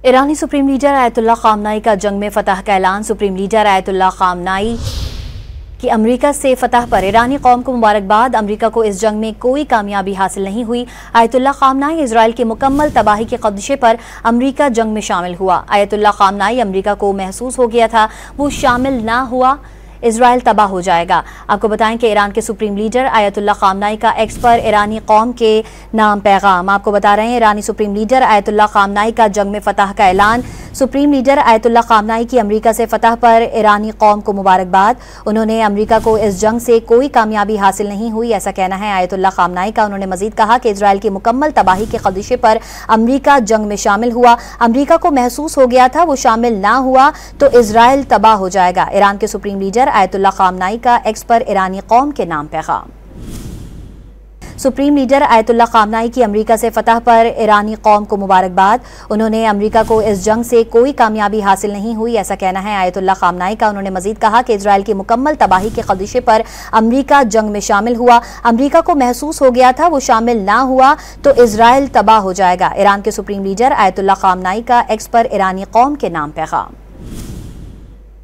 ईरानी supreme leader Ayatollah खामनाई का जंग में फतह का ऐलान। सुप्रीम लीडर आयतुल्लाह खामनाई कि अमेरिका से फतह पर ईरानी कौम को मुबारकबाद। अमेरिका को इस जंग में कोई कामयाबी हासिल नहीं हुई। आयतुल्लाह खामनाई इजराइल की मुकम्मल तबाही के खदशे पर अमेरिका जंग में शामिल हुआ। आयतुल्लाह खामनाई अमेरिका को महसूस हो गया था, वो शामिल ना हुआ, इजराइल तबाह हो जाएगा। आपको बताएं कि ईरान के सुप्रीम लीडर आयतुल्लाह खामनाई का एक्स पर ईरानी कौम के नाम पैगाम। आपको बता रहे हैं ईरानी सुप्रीम लीडर आयतुल्लाह खामनाई का जंग में फतह का ऐलान। सुप्रीम लीडर आयतुल्लाह खामनाई की अमेरिका से फतह पर ईरानी कौम को मुबारकबाद। उन्होंने अमेरिका को इस जंग से कोई कामयाबी हासिल नहीं हुई, ऐसा कहना है आयतुल्लाह खामनाई का। उन्होंने मजीद कहा कि इजराइल की मुकम्मल तबाही के खदशे पर अमेरिका जंग में शामिल हुआ। अमेरिका को महसूस हो गया था, वो शामिल ना हुआ तो इजराइल तबाह हो जाएगा। ईरान के सुप्रीम लीडर आयतुल्लाह खामनाई का एक्स पर ईरानी कौम के नाम पैगाम। सुप्रीम लीडर आयतुल्लाह खामनाई की अमेरिका से फतह पर ईरानी कौम को मुबारकबाद। उन्होंने अमेरिका को इस जंग से कोई कामयाबी हासिल नहीं हुई, ऐसा कहना है आयतुल्लाह खामनाई का। उन्होंने मजीद कहा कि इजराइल की मुकम्मल तबाही के खदशे पर अमेरिका जंग में शामिल हुआ। अमेरिका को महसूस हो गया था, वो शामिल ना हुआ तो इजराइल तबाह हो जाएगा। ईरान के सुप्रीम लीडर आयतुल्लाह खामनाई का एक्स पर ईरानी कौम के नाम पैगाम।